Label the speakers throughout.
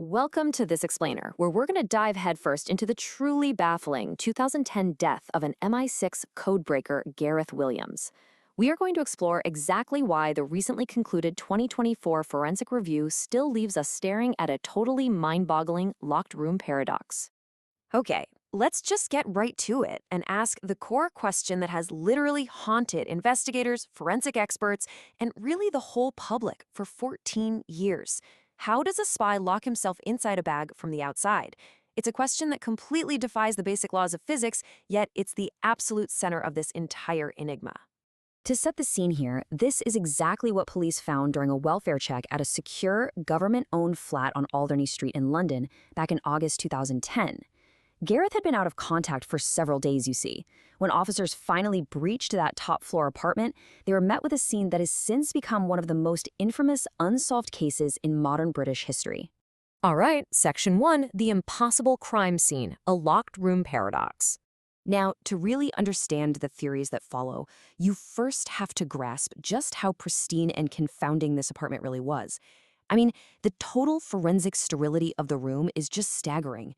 Speaker 1: Welcome to This Explainer, where we're going to dive headfirst into the truly baffling 2010 death of an MI6 codebreaker, Gareth Williams. We are going to explore exactly why the recently concluded 2024 forensic review still leaves us staring at a totally mind-boggling locked room paradox. Okay, let's just get right to it and ask the core question that has literally haunted investigators, forensic experts, and really the whole public for 14 years. How does a spy lock himself inside a bag from the outside? It's a question that completely defies the basic laws of physics, yet it's the absolute center of this entire enigma. To set the scene here, this is exactly what police found during a welfare check at a secure, government-owned flat on Alderney Street in London back in August 2010. Gareth had been out of contact for several days, you see. When officers finally breached that top-floor apartment, they were met with a scene that has since become one of the most infamous unsolved cases in modern British history. All right, Section 1, the impossible crime scene, a locked room paradox. Now, to really understand the theories that follow, you first have to grasp just how pristine and confounding this apartment really was. I mean, the total forensic sterility of the room is just staggering.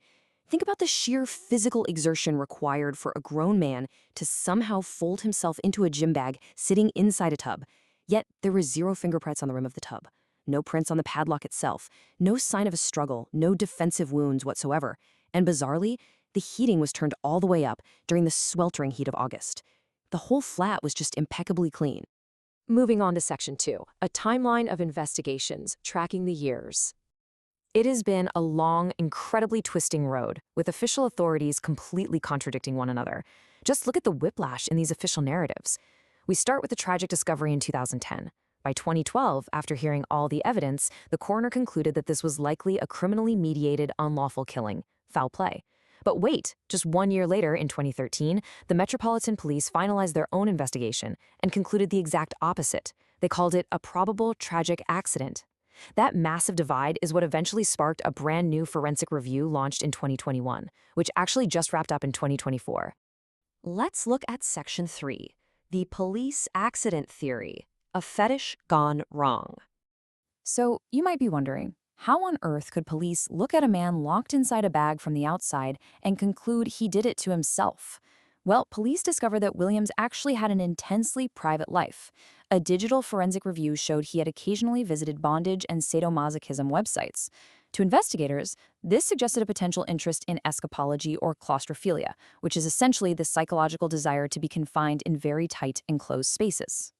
Speaker 1: Think about the sheer physical exertion required for a grown man to somehow fold himself into a gym bag sitting inside a tub. Yet there were zero fingerprints on the rim of the tub, no prints on the padlock itself, no sign of a struggle, no defensive wounds whatsoever. And bizarrely, the heating was turned all the way up during the sweltering heat of August. The whole flat was just impeccably clean. Moving on to Section 2, a timeline of investigations tracking the years. It has been a long, incredibly twisting road, with official authorities completely contradicting one another. Just look at the whiplash in these official narratives. We start with the tragic discovery in 2010. By 2012, after hearing all the evidence, the coroner concluded that this was likely a criminally mediated unlawful killing, foul play. But wait, just 1 year later, in 2013, the Metropolitan Police finalized their own investigation and concluded the exact opposite. They called it a probable tragic accident. That massive divide is what eventually sparked a brand new forensic review launched in 2021, which actually just wrapped up in 2024. Let's look at Section 3, the police accident theory, a fetish gone wrong. So you might be wondering, how on earth could police look at a man locked inside a bag from the outside and conclude he did it to himself? Well, police discovered that Williams actually had an intensely private life. A digital forensic review showed he had occasionally visited bondage and sadomasochism websites. To investigators, this suggested a potential interest in escapology or claustrophilia, which is essentially the psychological desire to be confined in very tight, enclosed spaces.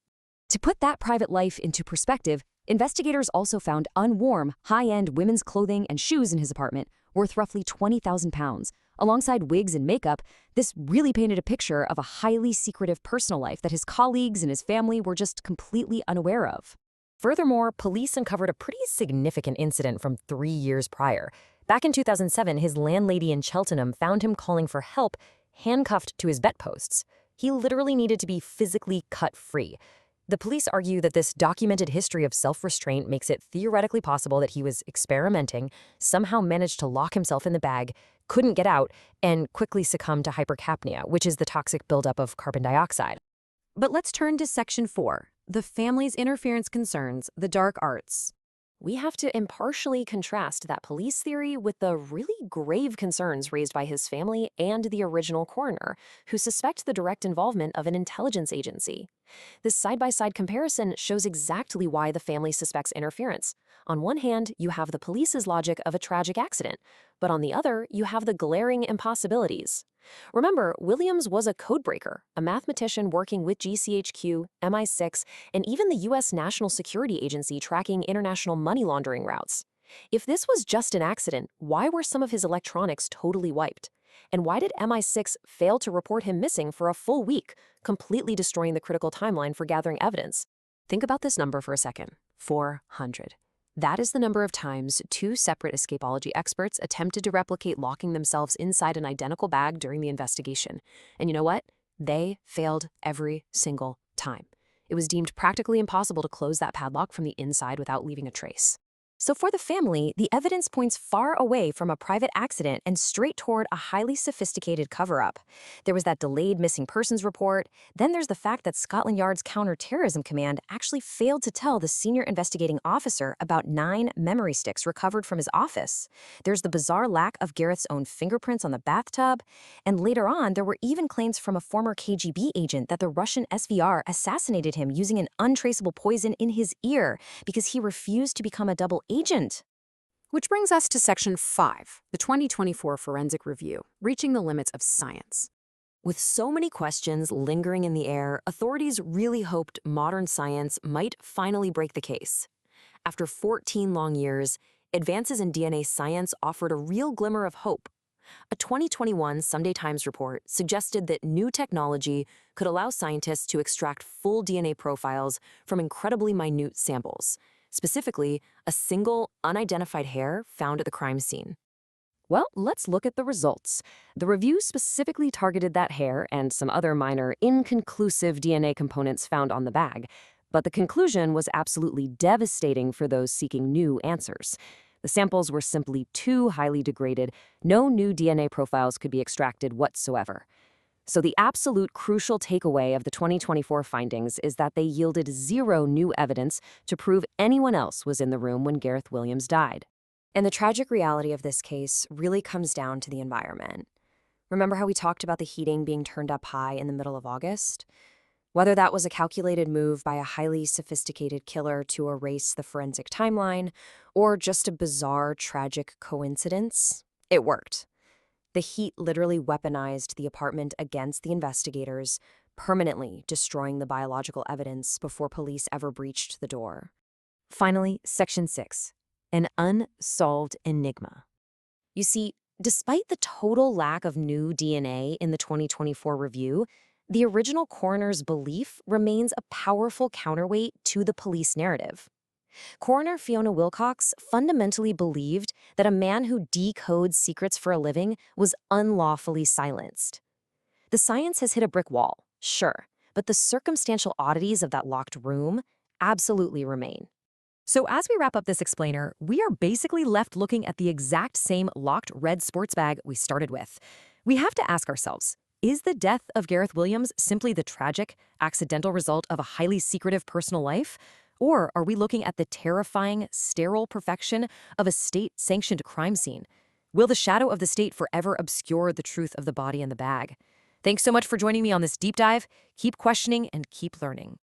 Speaker 1: To put that private life into perspective, investigators also found unworn, high-end women's clothing and shoes in his apartment, worth roughly £20,000. Alongside wigs and makeup, this really painted a picture of a highly secretive personal life that his colleagues and his family were just completely unaware of. Furthermore, police uncovered a pretty significant incident from 3 years prior. Back in 2007, his landlady in Cheltenham found him calling for help, handcuffed to his bedposts. He literally needed to be physically cut free. The police argue that this documented history of self-restraint makes it theoretically possible that he was experimenting, somehow managed to lock himself in the bag, couldn't get out, and quickly succumbed to hypercapnia, which is the toxic buildup of carbon dioxide. But let's turn to Section 4, the family's interference concerns, the dark arts. We have to impartially contrast that police theory with the really grave concerns raised by his family and the original coroner, who suspect the direct involvement of an intelligence agency. This side-by-side comparison shows exactly why the family suspects interference. On one hand, you have the police's logic of a tragic accident, but on the other, you have the glaring impossibilities. Remember, Williams was a codebreaker, a mathematician working with GCHQ, MI6, and even the U.S. National Security Agency tracking international money laundering routes. If this was just an accident, why were some of his electronics totally wiped? And why did MI6 fail to report him missing for a full week, completely destroying the critical timeline for gathering evidence? Think about this number for a second: 400. That is the number of times 2 separate escapology experts attempted to replicate locking themselves inside an identical bag during the investigation. And you know what? They failed every single time. It was deemed practically impossible to close that padlock from the inside without leaving a trace. So for the family, the evidence points far away from a private accident and straight toward a highly sophisticated cover-up. There was that delayed missing persons report. Then there's the fact that Scotland Yard's counter-terrorism command actually failed to tell the senior investigating officer about 9 memory sticks recovered from his office. There's the bizarre lack of Gareth's own fingerprints on the bathtub. And later on, there were even claims from a former KGB agent that the Russian SVR assassinated him using an untraceable poison in his ear because he refused to become a double agent.
Speaker 2: Which brings us to Section 5, the 2024 Forensic Review, Reaching the Limits of Science.
Speaker 1: With so many questions lingering in the air, authorities really hoped modern science might finally break the case. After 14 long years, advances in DNA science offered a real glimmer of hope. A 2021 Sunday Times report suggested that new technology could allow scientists to extract full DNA profiles from incredibly minute samples, specifically a single unidentified hair found at the crime scene. Well, let's look at the results. The review specifically targeted that hair and some other minor, inconclusive DNA components found on the bag, but the conclusion was absolutely devastating for those seeking new answers. The samples were simply too highly degraded. No new DNA profiles could be extracted whatsoever. So the absolute crucial takeaway of the 2024 findings is that they yielded zero new evidence to prove anyone else was in the room when Gareth Williams died. And the tragic reality of this case really comes down to the environment. Remember how we talked about the heating being turned up high in the middle of August? Whether that was a calculated move by a highly sophisticated killer to erase the forensic timeline, or just a bizarre, tragic coincidence, it worked. The heat literally weaponized the apartment against the investigators, permanently destroying the biological evidence before police ever breached the door. Finally, Section 6, an unsolved enigma. You see, despite the total lack of new DNA in the 2024 review, the original coroner's belief remains a powerful counterweight to the police narrative. Coroner Fiona Wilcox fundamentally believed that a man who decodes secrets for a living was unlawfully silenced. The science has hit a brick wall, sure, but the circumstantial oddities of that locked room absolutely remain. So as we wrap up this explainer, we are basically left looking at the exact same locked red sports bag we started with. We have to ask ourselves, is the death of Gareth Williams simply the tragic, accidental result of a highly secretive personal life? Or are we looking at the terrifying, sterile perfection of a state-sanctioned crime scene? Will the shadow of the state forever obscure the truth of the body in the bag? Thanks so much for joining me on this deep dive. Keep questioning and keep learning.